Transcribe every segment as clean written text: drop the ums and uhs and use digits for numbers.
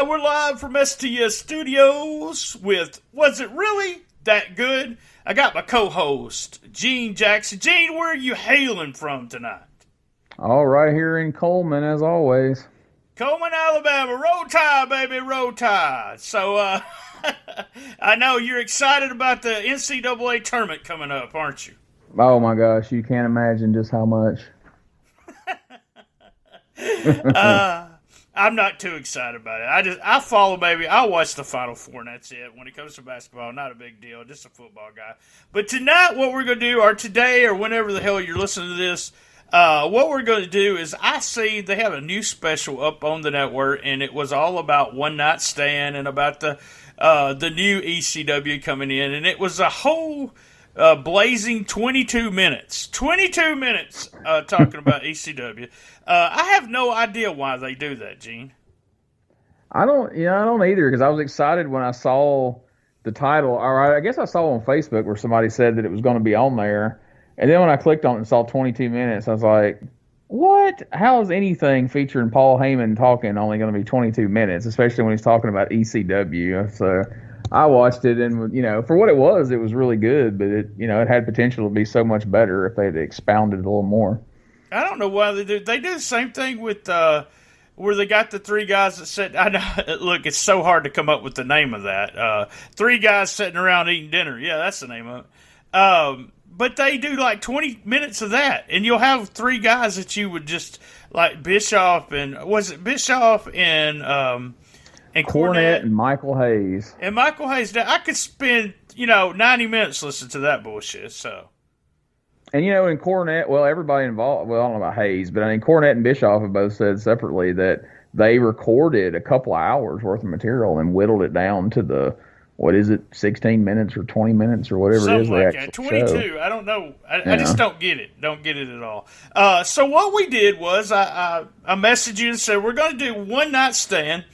We're live from STS Studios with Was It Really That Good? I got my co-host, Gene Jackson. Gene, where are you hailing from tonight? All right, here in Coleman, as always. Coleman, Alabama. Roll Tide, baby, roll Tide. So, I know you're excited about the NCAA tournament coming up, aren't you? Oh, my gosh, you can't imagine just how much. I'm not too excited about it. I follow, baby. I watch the Final Four, and that's it. When it comes to basketball, not a big deal. Just a football guy. But tonight, what we're going to do, or today, or whenever the hell you're listening to this, what we're going to do is I see they have a new special up on the network, and it was all about One Night Stand and about the new ECW coming in, and it was a whole blazing 22 minutes. 22 minutes talking about ECW. I have no idea why they do that, Gene. I don't either, because I was excited when I saw the title. Or I guess I saw on Facebook where somebody said that it was going to be on there. And then when I clicked on it and saw 22 minutes, I was like, what? How is anything featuring Paul Heyman talking only going to be 22 minutes, especially when he's talking about ECW? So I watched it, and for what it was really good, but it had potential to be so much better if they'd expounded a little more. I don't know why they do. They do the same thing with where they got the three guys that said, I know, look, it's so hard to come up with the name of that. Three guys sitting around eating dinner. Yeah, that's the name of it. But they do like 20 minutes of that, and you'll have three guys that you would just like Bischoff and was it Bischoff and Cornette and Michael Hayes. And Michael Hayes. I could spend 90 minutes listening to that bullshit. So. And, in Cornette, well, everybody involved, well, I don't know about Hayes, but Cornette and Bischoff have both said separately that they recorded a couple of hours worth of material and whittled it down to the, 16 minutes or 20 minutes or whatever something it is. Like that. 22. Show. I don't know. I just don't get it. Don't get it at all. So what we did was I messaged you and said we're going to do One Night Stand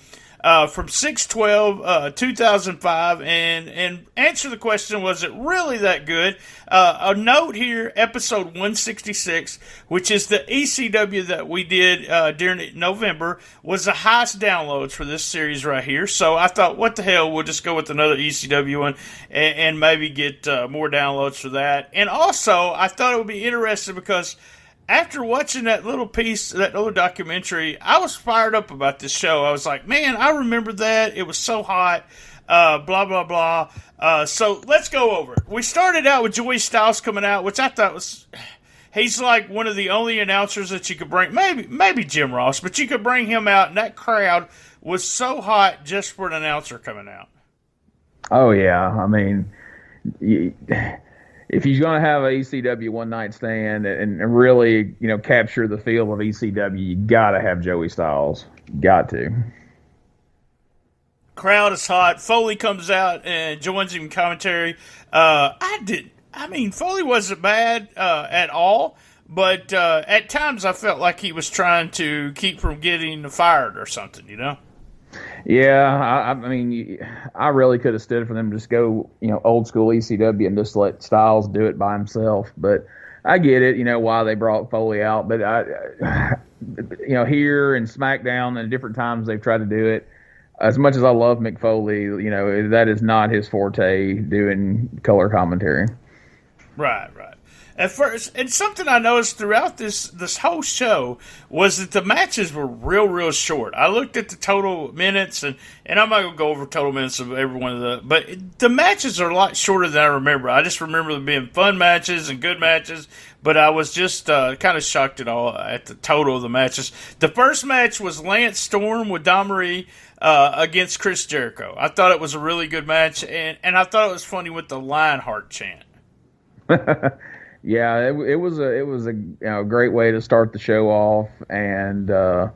from 6/12/2005 and answer the question, was it really that good? A note here, episode 166, which is the ECW that we did during November, was the highest downloads for this series right here. So I thought, what the hell, we'll just go with another ECW one and maybe get more downloads for that. And also, I thought it would be interesting because after watching that little piece, that little documentary, I was fired up about this show. I was like, man, I remember that. It was so hot, blah, blah, blah. So let's go over it. We started out with Joey Styles coming out, which I thought was, he's like one of the only announcers that you could bring, maybe Jim Ross, but you could bring him out, and that crowd was so hot just for an announcer coming out. Oh, yeah. I mean, if he's going to have a ECW One Night Stand and really, capture the feel of ECW, you got to have Joey Styles. Got to. Crowd is hot. Foley comes out and joins him in commentary. Foley wasn't bad at all, but at times I felt like he was trying to keep from getting fired or something, Yeah, I really could have stood for them to just go, old school ECW and just let Styles do it by himself. But I get it, why they brought Foley out. But here in SmackDown and different times they've tried to do it. As much as I love Mick Foley, that is not his forte, doing color commentary. Right. At first, and something I noticed throughout this whole show was that the matches were real short. I looked at the total minutes, and I'm not going to go over total minutes of every one of but the matches are a lot shorter than I remember. I just remember them being fun matches and good matches, but I was just kind of shocked at the total of the matches. The first match was Lance Storm with Don Marie against Chris Jericho. I thought it was a really good match, and I thought it was funny with the Lionheart chant. Yeah, it was a great way to start the show off, and a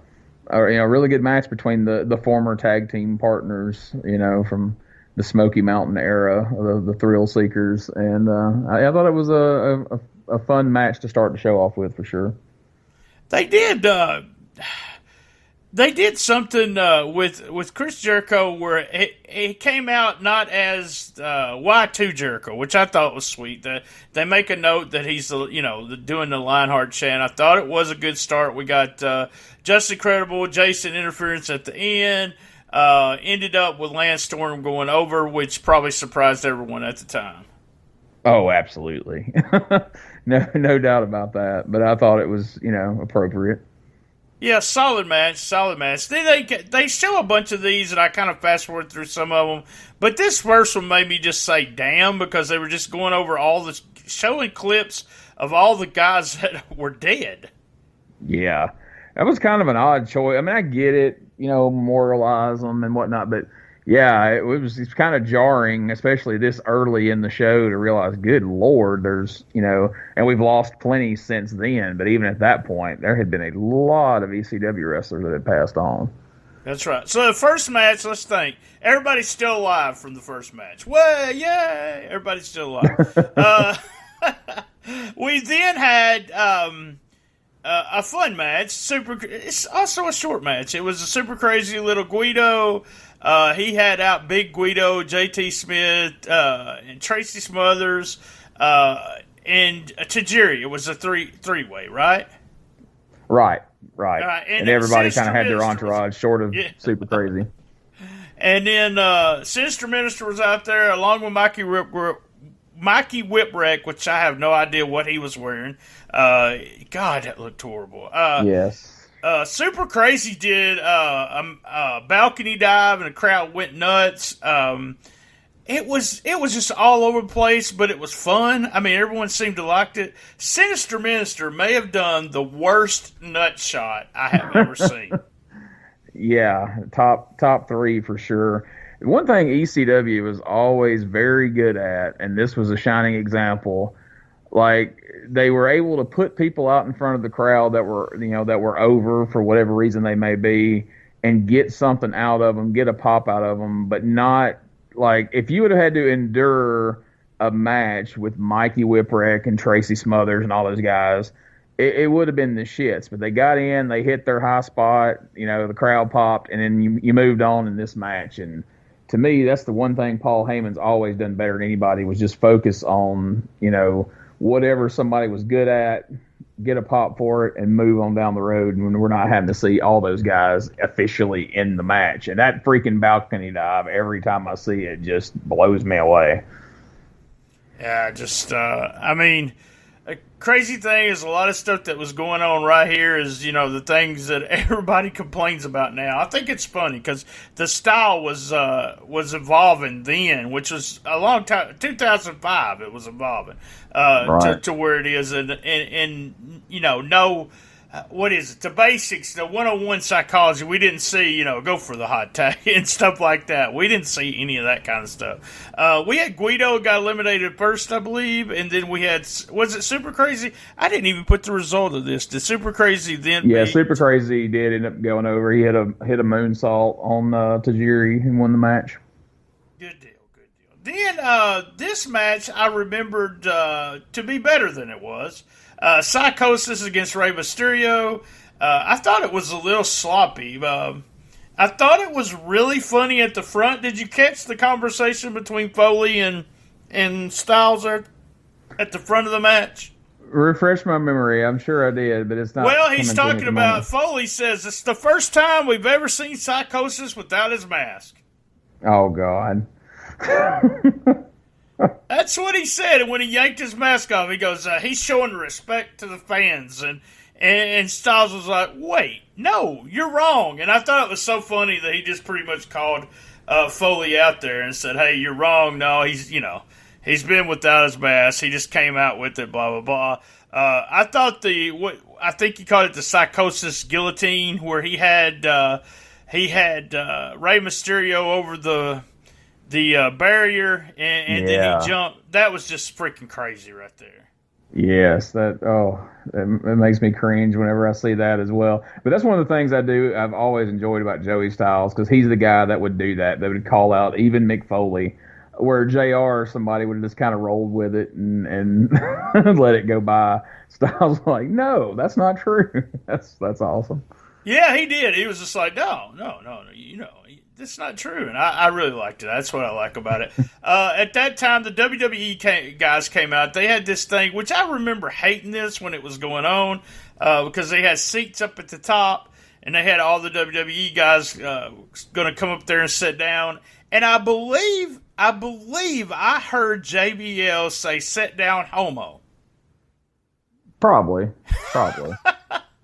really good match between the former tag team partners, from the Smoky Mountain era, the Thrill Seekers, and I thought it was a fun match to start the show off with for sure. They did. They did something with Chris Jericho where it came out not as Y2 Jericho, which I thought was sweet. They make a note that he's doing the Lionheart chant. I thought it was a good start. We got Just Incredible, Jason interference at the end. ended up with Lance Storm going over, which probably surprised everyone at the time. Oh, absolutely. No doubt about that. But I thought it was, appropriate. Yeah, solid match, solid match. Then they show a bunch of these, and I kind of fast forward through some of them. But this first one made me just say "damn" because they were just going over showing clips of all the guys that were dead. Yeah, that was kind of an odd choice. I mean, I get it, memorialize them and whatnot, but yeah, it's kind of jarring, especially this early in the show, to realize, good Lord, there's, and we've lost plenty since then. But even at that point, there had been a lot of ECW wrestlers that had passed on. That's right. So the first match, let's think. Everybody's still alive from the first match. Way, yay! Everybody's still alive. We then had a fun match. It's also a short match. It was a super crazy little Guido. He had out Big Guido, JT Smith, and Tracy Smothers, and Tajiri. It was a three-way, right? Right. And everybody kind of had their entourage, short of super crazy. And then Sinister Minister was out there along with Mikey Whipwreck, which I have no idea what he was wearing. God, that looked horrible. Yes. Super Crazy did a balcony dive, and the crowd went nuts. It was just all over the place, but it was fun. I mean, everyone seemed to like it. Sinister Minister may have done the worst nut shot I have ever seen. Yeah, top three for sure. One thing ECW was always very good at, and this was a shining example, like they were able to put people out in front of the crowd that were over for whatever reason they may be, and get something out of them, get a pop out of them, but not like if you would have had to endure a match with Mikey Whipwreck and Tracy Smothers and all those guys, it would have been the shits. But they got in, they hit their high spot, the crowd popped, and then you moved on in this match. And to me, that's the one thing Paul Heyman's always done better than anybody, was just focus on, whatever somebody was good at, get a pop for it, and move on down the road. And we're not having to see all those guys officially in the match. And that freaking balcony dive, every time I see it, just blows me away. Yeah, a crazy thing is a lot of stuff that was going on right here is, the things that everybody complains about now. I think it's funny because the style was evolving then, which was a long time. 2005, it was evolving to where it is, and no. What is it? The basics, the 101 psychology, we didn't see, go for the hot tag and stuff like that. We didn't see any of that kind of stuff. We had Guido got eliminated first, I believe, and then we had, was it Super Crazy? I didn't even put the result of this. Did Super Crazy then? Yeah, Super Crazy did end up going over. He hit a moonsault on Tajiri and won the match. Good deal. Then this match I remembered to be better than it was. Psychosis against Rey Mysterio. I thought it was a little sloppy. I thought it was really funny at the front. Did you catch the conversation between Foley and Styles at the front of the match? Refresh my memory. I'm sure I did, but it's not. Well, he's talking about, Foley says it's the first time we've ever seen Psychosis without his mask. Oh, God. That's what he said, and when he yanked his mask off, he goes, he's showing respect to the fans, and Styles was like, wait, no, you're wrong, and I thought it was so funny that he just pretty much called Foley out there and said, hey, you're wrong, no, he's been without his mask, he just came out with it, blah, blah, blah. I thought I think he called it the Psychosis Guillotine, where he had Rey Mysterio over the barrier, and then he jumped. That was just freaking crazy right there. Yes, it makes me cringe whenever I see that as well. But that's one of the things I've always enjoyed about Joey Styles, because he's the guy that would do that would call out even Mick Foley, where JR or somebody would have just kind of rolled with it and let it go by. Styles was like, no, that's not true. That's awesome. Yeah, he did. He was just like, no, it's not true, and I really liked it. That's what I like about it. At that time, the WWE guys came out. They had this thing, which I remember hating this when it was going on, because they had seats up at the top, and they had all the WWE guys going to come up there and sit down. And I believe I heard JBL say "sit down, homo." Probably.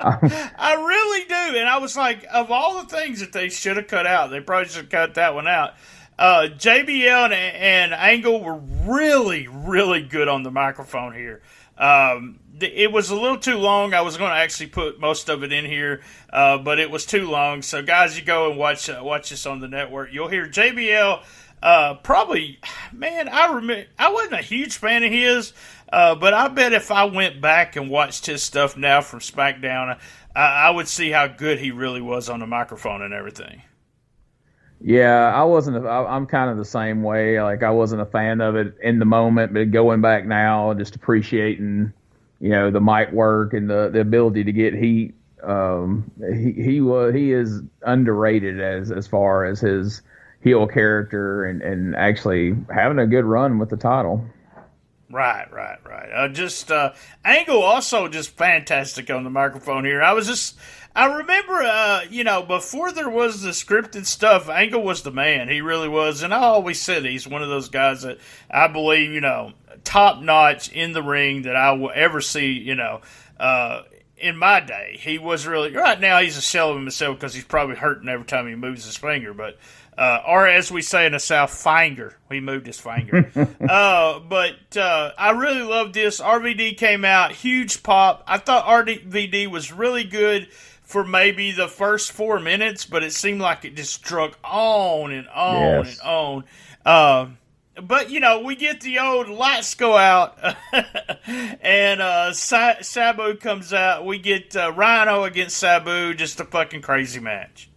I really do, and I was like, of all the things that they should have cut out, they probably should have cut that one out. JBL and Angle were really, really good on the microphone here. It was a little too long. I was going to actually put most of it in here, but it was too long. So, guys, you go and watch this on the network. You'll hear JBL. Probably, man, I wasn't a huge fan of his, but I bet if I went back and watched his stuff now from SmackDown, I would see how good he really was on the microphone and everything. Yeah, I'm kind of the same way. Like, I wasn't a fan of it in the moment, but going back now, just appreciating, the mic work and the ability to get heat. He is underrated as far as his heel character and actually having a good run with the title. Right. Angle also just fantastic on the microphone here. I remember, before there was the scripted stuff, Angle was the man. He really was. And I always said he's one of those guys that I believe, top notch in the ring that I will ever see, in my day. He was really, right now he's a shell of himself because he's probably hurting every time he moves his finger, but or as we say in the South, finger. He moved his finger. But I really loved this. RVD came out, huge pop. I thought RVD was really good for maybe the first 4 minutes, but it seemed like it just struck on and on and on. But, we get the old lights go out, and Sabu comes out. We get Rhino against Sabu, just a fucking crazy match.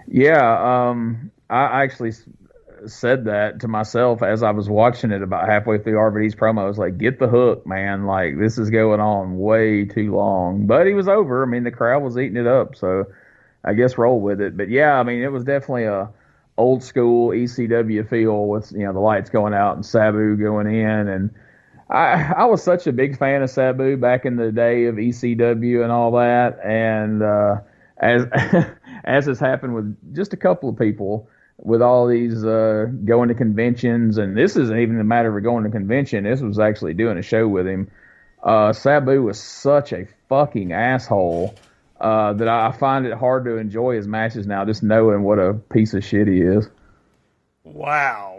Yeah, I actually said that to myself as I was watching it about halfway through RVD's promo. I was like, get the hook, man. Like, this is going on way too long. But he was over. I mean, the crowd was eating it up, so I guess roll with it. But, yeah, I mean, it was definitely a old school ECW feel with, the lights going out and Sabu going in. And I was such a big fan of Sabu back in the day of ECW and all that. And as has happened with just a couple of people with all these going to conventions, and this isn't even a matter of going to convention. This was actually doing a show with him. Sabu was such a fucking asshole that I find it hard to enjoy his matches now, just knowing what a piece of shit he is. Wow.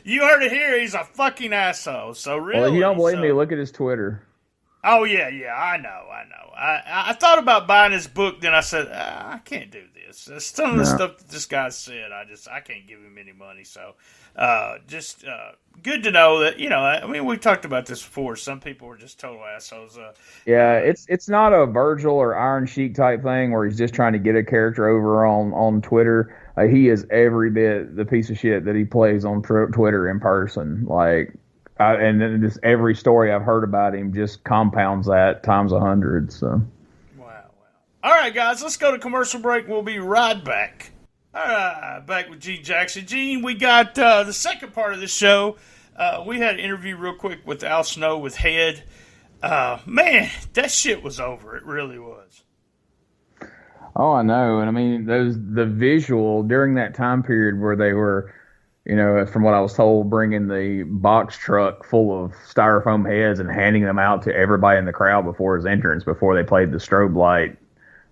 You heard it here. He's a fucking asshole. So really, well, if you don't believe me, look at his Twitter. Oh yeah, I know. I thought about buying his book, then I said, I can't do this. Some of the stuff that this guy said, I can't give him any money. So, just good to know that, I mean, we've talked about this before. Some people were just total assholes. Yeah, it's not a Virgil or Iron Sheik type thing where he's just trying to get a character over on Twitter. He is every bit the piece of shit that he plays on Twitter in person. Like, and then just every story I've heard about him just compounds that times 100. So, wow. All right, guys, let's go to commercial break. We'll be right back. All right, back with Gene Jackson. Gene, we got the second part of the show. We had an interview real quick with Al Snow with Head. Man, that shit was over. It really was. Oh, I know. And I mean, the visual during that time period where they were, from what I was told, bringing the box truck full of styrofoam heads and handing them out to everybody in the crowd before his entrance, before they played the strobe light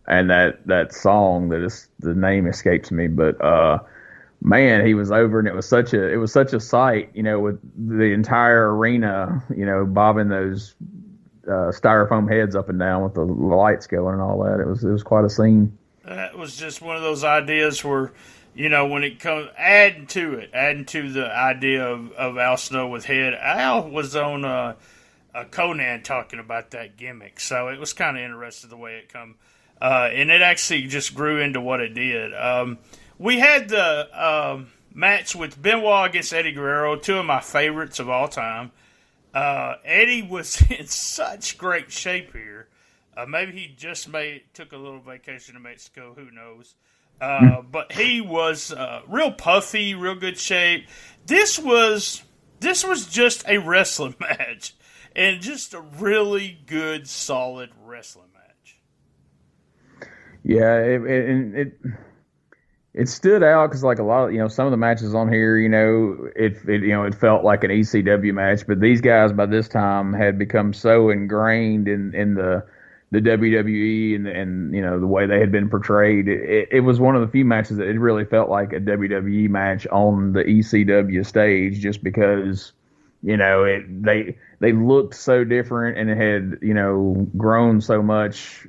and that song the name escapes me. But man, he was over, and it was such a sight, with the entire arena, bobbing those styrofoam heads up and down with the lights going and all that. It was quite a scene. That was just one of those ideas where, when it comes adding to the idea of Al Snow with Head. Al was on Conan talking about that gimmick, so it was kind of interesting the way it come, and it actually just grew into what it did. We had the match with Benoit against Eddie Guerrero, two of my favorites of all time. Eddie was in such great shape here. Maybe he just took a little vacation to Mexico. Who knows? But he was real puffy, real good shape. This was just a wrestling match, and just a really good, solid wrestling match. Yeah, it stood out because like a lot of some of the matches on here, it felt like an ECW match, but these guys by this time had become so ingrained in the WWE and the way they had been portrayed. It was one of the few matches that it really felt like a WWE match on the ECW stage, just because they looked so different and it had grown so much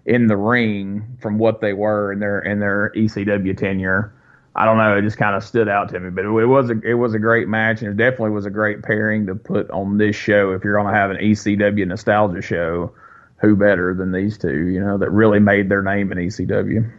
in the ring from what they were in their ECW tenure. I don't know. It just kind of stood out to me, but it was a great match, and it definitely was a great pairing to put on this show. If you're going to have an ECW nostalgia show, who better than these two? That really made their name in ECW.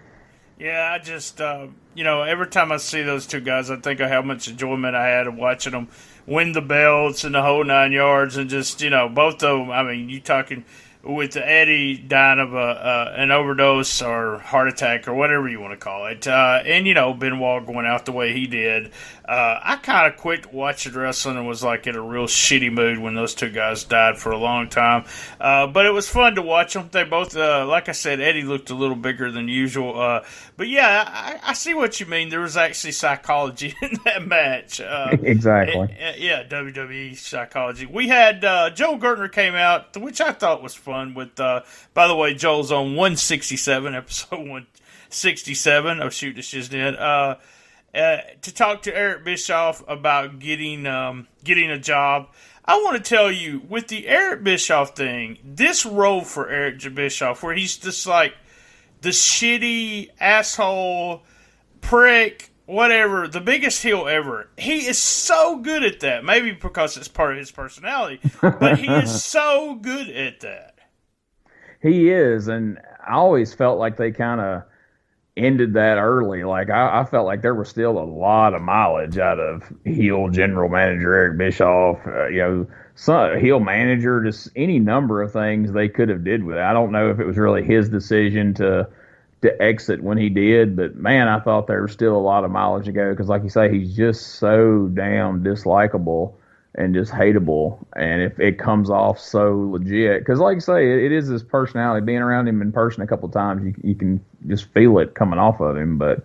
Yeah, I just every time I see those two guys, I think of how much enjoyment I had of watching them win the belts and the whole 9 yards, and just both of them. I mean, you talking with Eddie dying of an overdose or heart attack or whatever you want to call it, and Benoit going out the way he did. I kind of quit watching wrestling and was like in a real shitty mood when those two guys died for a long time. But it was fun to watch them. They both, like I said, Eddie looked a little bigger than usual. But yeah, I see what you mean. There was actually psychology in that match. Exactly. Yeah, WWE psychology. We had Joel Gertner came out, which I thought was fun. With by the way, Joel's on 167, episode 167 of Shoot the Shiznit. To talk to Eric Bischoff about getting a job. I want to tell you, with the Eric Bischoff thing, this role for Eric Bischoff, where he's just like the shitty asshole prick, whatever, the biggest heel ever. He is so good at that. Maybe because it's part of his personality, but he is so good at that. He is, and I always felt like they kind of ended that early. Like I felt like there was still a lot of mileage out of heel general manager Eric Bischoff. Some heel manager, just any number of things they could have did with it. I don't know if it was really his decision to exit when he did, but man, I thought there was still a lot of mileage to go because, like you say, he's just so damn dislikable and just hateable, and if it comes off so legit, because like you say, it is his personality. Being around him in person a couple of times, you can just feel it coming off of him. But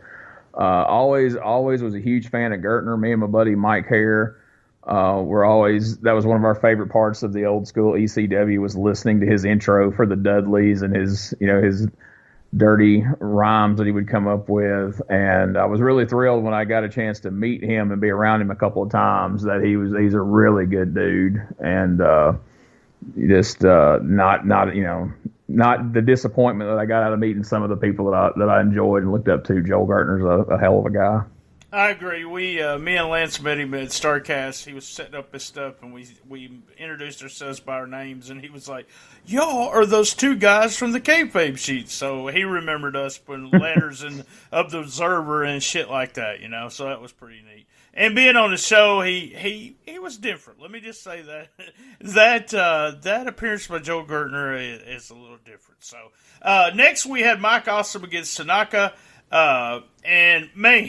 always was a huge fan of Gertner. Me and my buddy Mike Hare were always, that was one of our favorite parts of the old school ECW, was listening to his intro for the Dudleys and his dirty rhymes that he would come up with. And I was really thrilled when I got a chance to meet him and be around him a couple of times that he's a really good dude, and just not the disappointment that I got out of meeting some of the people that I enjoyed and looked up to. Joel Gertner's a hell of a guy. I agree. Me and Lance met him at StarCast. He was setting up his stuff, and we introduced ourselves by our names, and he was like, "Y'all are those two guys from the kayfabe sheet." So he remembered us putting letters of the Observer and shit like that, So that was pretty neat. And being on the show, he was different. Let me just say that that appearance by Joe Gertner is a little different. So next we had Mike Awesome against Tanaka, and man.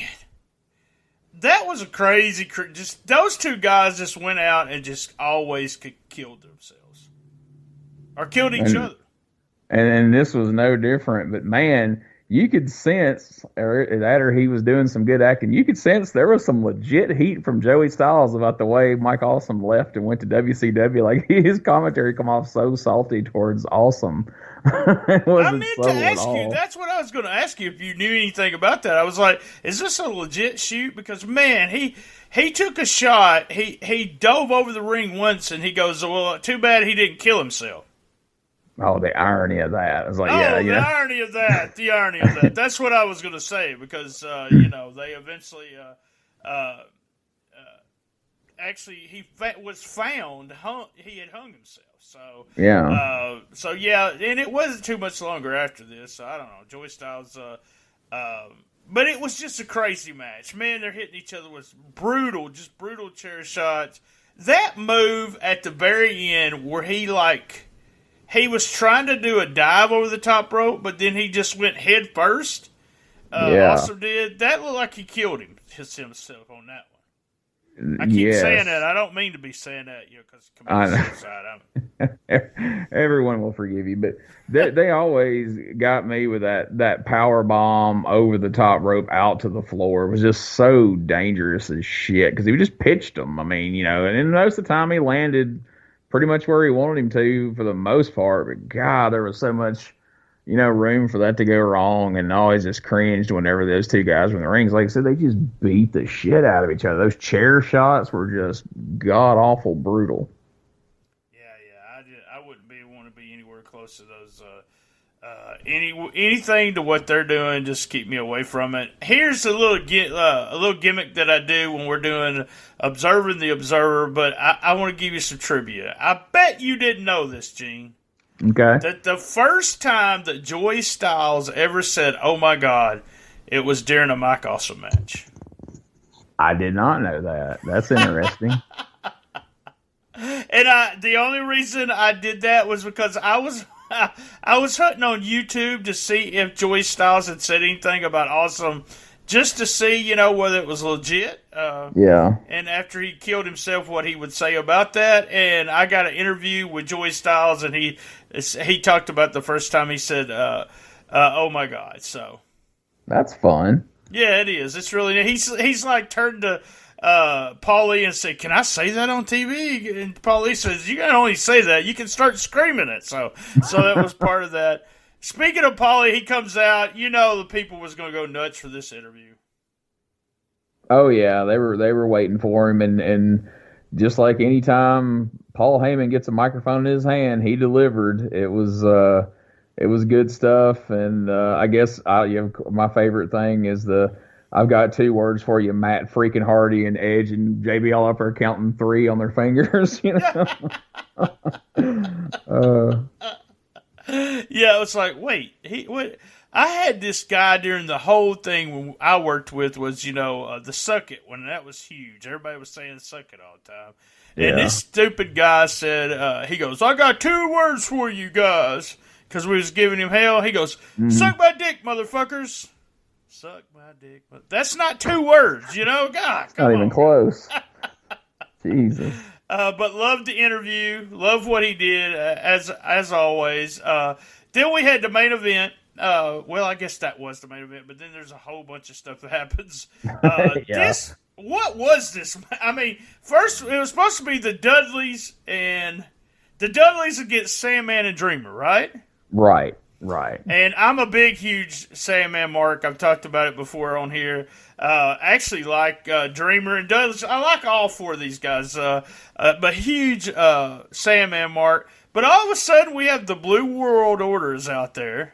That was a crazy. Just those two guys just went out and just always killed themselves or killed each other. And this was no different. But man, you could sense or he was doing some good acting. You could sense there was some legit heat from Joey Styles about the way Mike Awesome left and went to WCW. Like his commentary come off so salty towards Awesome. I meant to ask you. That's what I was going to ask you if you knew anything about that. I was like, "Is this a legit shoot?" Because man, he took a shot. He dove over the ring once, and he goes, "Well, too bad he didn't kill himself." Oh, the irony of that! I was like, the irony of that. The irony of that. That's what I was going to say because they eventually. Actually, he was found. He had hung himself. So yeah. And it wasn't too much longer after this. So I don't know. Joey Styles. But it was just a crazy match. Man, they're hitting each other with brutal chair shots. That move at the very end where he was trying to do a dive over the top rope, but then he just went head first. Also did. That looked like he killed himself on that one. I keep saying that. I don't mean to be saying that, because committing suicide. Everyone will forgive you, but they always got me with that power bomb over the top rope out to the floor. It was just so dangerous as shit because he just pitched them. I mean, and then most of the time he landed pretty much where he wanted him to for the most part. But God, there was so much, room for that to go wrong, and I always just cringed whenever those two guys were in the rings. Like I said, they just beat the shit out of each other. Those chair shots were just god awful brutal. I wouldn't want to be anywhere close to those. Anything to what they're doing, just keep me away from it. Here's a little gimmick that I do when we're doing Observing the Observer, but I want to give you some trivia. I bet you didn't know this, Gene. Okay. That the first time that Joey Styles ever said, "Oh my God," it was during a Mike Awesome match. I did not know that. That's interesting. And the only reason I did that was because I was hunting on YouTube to see if Joey Styles had said anything about Awesome, just to see, whether it was legit. Yeah. And after he killed himself, what he would say about that. And I got an interview with Joey Styles, and he talked about the first time he said, "Oh my God." So that's fun. Yeah, it is. It's really he's like turned to Paulie and said, "Can I say that on TV?" And Paulie says, "You can only say that. You can start screaming it." So that was part of that. Speaking of Paulie, he comes out. The people was going to go nuts for this interview. Oh yeah, they were waiting for him, and just like any time Paul Heyman gets a microphone in his hand, he delivered. It was good stuff, and I guess my favorite thing is I've got two words for you: Matt freaking Hardy and Edge and JBL up there counting 3 on their fingers. Yeah, it's like, wait, I had this guy during the whole thing when I worked with was, the Suck It, when that was huge. Everybody was saying Suck It all the time. Yeah. And this stupid guy said, he goes, "I got 2 words for you guys," because we was giving him hell. He goes, "Suck my dick, motherfuckers." Suck my dick. That's not 2 words, God, come not on. Even close. Jesus. But loved the interview. Loved what he did, as always. Then we had the main event. Well, I guess that was the main event, but then there's a whole bunch of stuff that happens. Yeah. What was this? I mean, first it was supposed to be the Dudleys against Sandman and Dreamer, right? Right. And I'm a big, huge Sandman mark. I've talked about it before on here. Actually like Dreamer and Dudleys. I like all 4 of these guys, but huge Sandman mark. But all of a sudden, we have the Blue World Orders out there.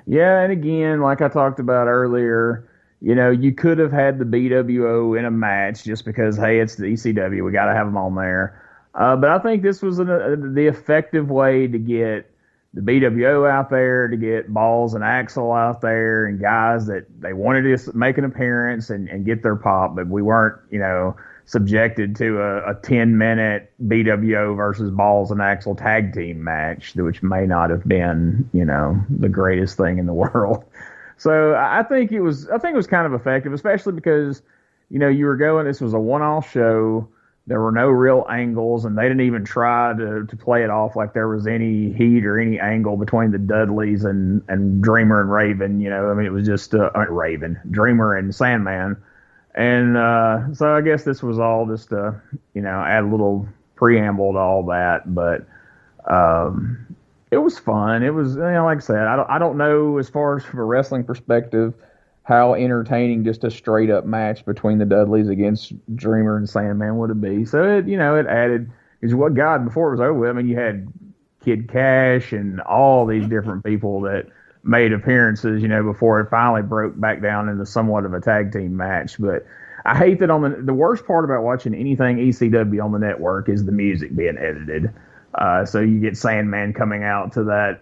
Yeah, and again, like I talked about earlier, you could have had the BWO in a match just because, hey, it's the ECW. We got to have them on there. But I think this was the effective way to get the BWO out there, to get Balls and Axel out there, and guys that they wanted to make an appearance and get their pop, but we weren't, subjected to a 10-minute BWO versus Balls and Axel tag team match, which may not have been, the greatest thing in the world. So I think it was kind of effective, especially because, you were going, this was a one-off show. There were no real angles, and they didn't even try to play it off like there was any heat or any angle between the Dudleys and Dreamer and Raven. It was just Dreamer and Sandman. And so I guess this was all just add a little preamble to all that. But it was fun. It was, like I said, I don't know as far as from a wrestling perspective how entertaining just a straight up match between the Dudleys against Dreamer and Sandman would it be. So it added, because before it was over with, I mean, you had Kid Cash and all these different people that made appearances, before it finally broke back down into somewhat of a tag team match. But I hate that the worst part about watching anything ECW on the network is the music being edited. So you get Sandman coming out to that,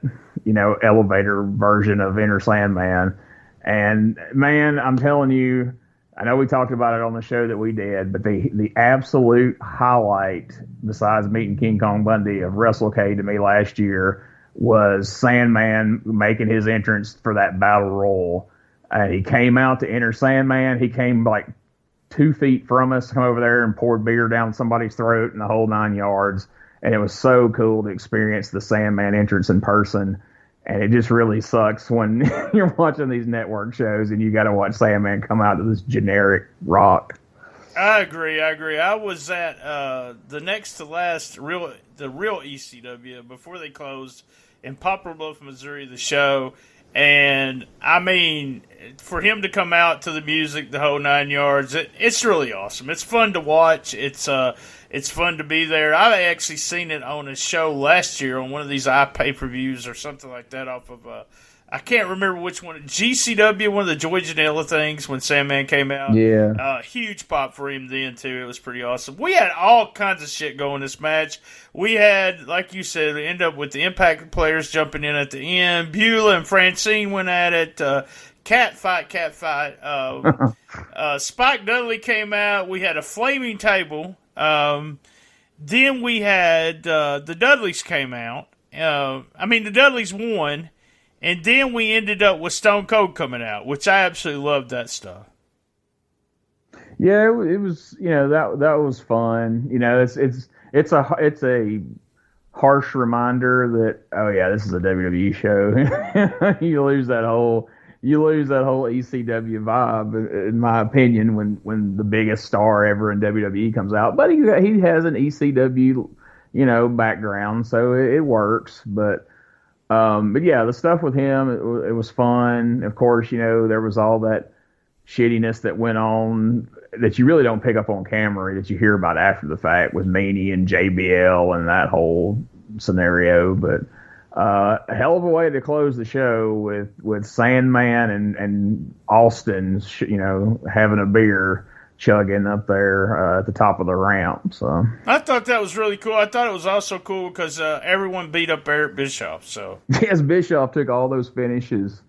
elevator version of Enter Sandman. And man, I'm telling you, I know we talked about it on the show that we did, but the absolute highlight, besides meeting King Kong Bundy, of WrestleCade to me last year was Sandman making his entrance for that battle royal. He came out to Enter Sandman. He came like 2 feet from us, come over there and poured beer down somebody's throat and the whole 9 yards. And it was so cool to experience the Sandman entrance in person. And it just really sucks when you're watching these network shows and you got to watch Sandman come out to this generic rock. I agree. I was at the next to last the real ECW before they closed in Poplar Bluff, Missouri, the show. And, I mean, for him to come out to the music, the whole 9 yards, it's really awesome. It's fun to watch. It's fun to be there. I've actually seen it on a show last year on one of these iPay-per-views or something like that off of, I can't remember which one. GCW, one of the Joy Janela things when Sandman came out. Yeah. Huge pop for him then, too. It was pretty awesome. We had all kinds of shit going this match. We had, like you said, we ended up with the Impact players jumping in at the end. Beulah and Francine went at it. Cat fight. Spike Dudley came out. We had a flaming table. Then we had the Dudleys came out. The Dudleys won. And then we ended up with Stone Cold coming out, which I absolutely loved that stuff. Yeah, it was. That was fun. It's a harsh reminder that this is a WWE show. you lose that whole ECW vibe, in my opinion, when the biggest star ever in WWE comes out. But he has an ECW background, so it works. But yeah, the stuff with him, it was fun. Of course, there was all that shittiness that went on that you really don't pick up on camera, that you hear about after the fact with Meanie and JBL and that whole scenario. But a hell of a way to close the show with Sandman and Austin, having a beer, chugging up there at the top of the ramp. So I thought that was really cool. I thought it was also cool because everyone beat up Eric Bischoff. So yes, Bischoff took all those finishes,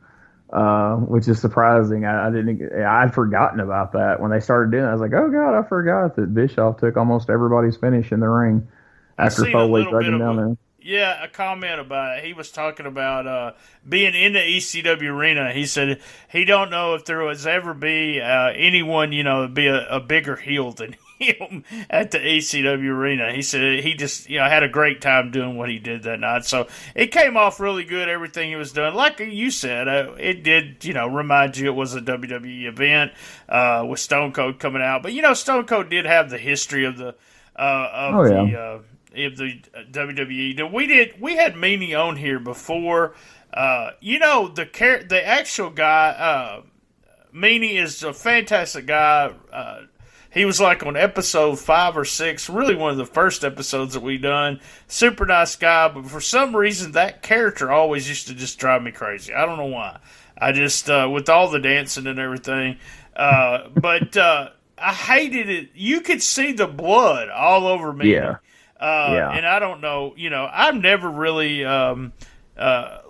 which is surprising. I'd forgotten about that when they started doing it. I was like, oh god, I forgot that Bischoff took almost everybody's finish in the ring after Foley dragged him down there. Yeah, a comment about it. He was talking about being in the ECW arena. He said he don't know if there was ever be anyone, be a bigger heel than him at the ECW arena. He said he just, had a great time doing what he did that night. So it came off really good, everything he was doing. Like you said, it did, remind you it was a WWE event with Stone Cold coming out. But, Stone Cold did have the history of the WWE. Now, we had Meanie on here before. The actual guy, Meanie is a fantastic guy. He was like on episode 5 or 6, really one of the first episodes that we done. Super nice guy, but for some reason that character always used to just drive me crazy. I don't know why. I just, with all the dancing and everything, but I hated it. You could see the blood all over me. Yeah. And I don't know, I've never really I've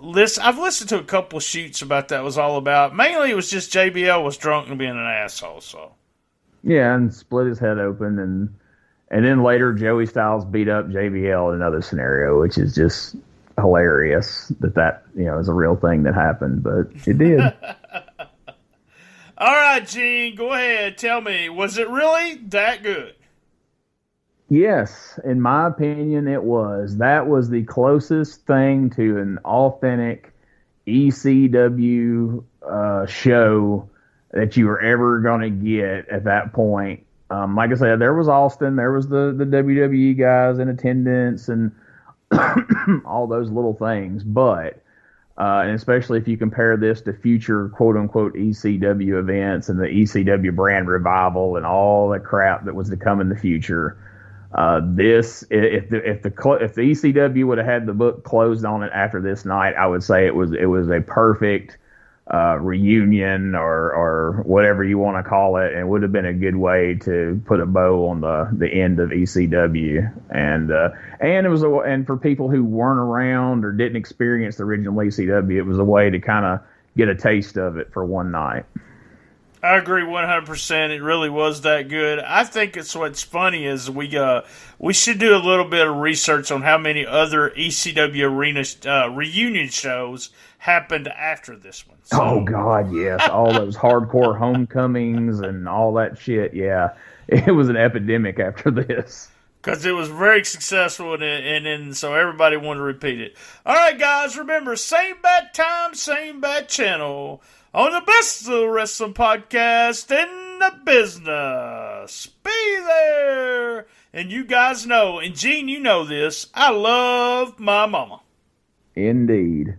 listened to a couple of shoots about that was all about. Mainly it was just JBL was drunk and being an asshole. So yeah, and split his head open, and then later Joey Styles beat up JBL in another scenario, which is just hilarious that is a real thing that happened, but it did. All right, Gene, go ahead. Tell me, was it really that good? Yes, in my opinion, it was. That was the closest thing to an authentic ECW show that you were ever going to get at that point. Like I said, there was Austin, there was the WWE guys in attendance, and all those little things. But, and especially if you compare this to future quote-unquote ECW events and the ECW brand revival and all the crap that was to come in the future, if the ECW would have had the book closed on it after this night, I would say it was a perfect reunion or whatever you want to call it, and would have been a good way to put a bow on the end of ECW. And it was and for people who weren't around or didn't experience the original ECW, it was a way to kind of get a taste of it for one night. I agree 100%. It really was that good. I think it's what's funny is we should do a little bit of research on how many other ECW arena reunion shows happened after this one. So, Oh God, yes, all those hardcore homecomings and all that shit. Yeah, it was an epidemic after this. because it was very successful, and so everybody wanted to repeat it. All right, guys, remember, same bad time, same bad channel on the best of the wrestling podcast in the business. Be there. And you guys know, and Gene, you know this, I love my mama. Indeed.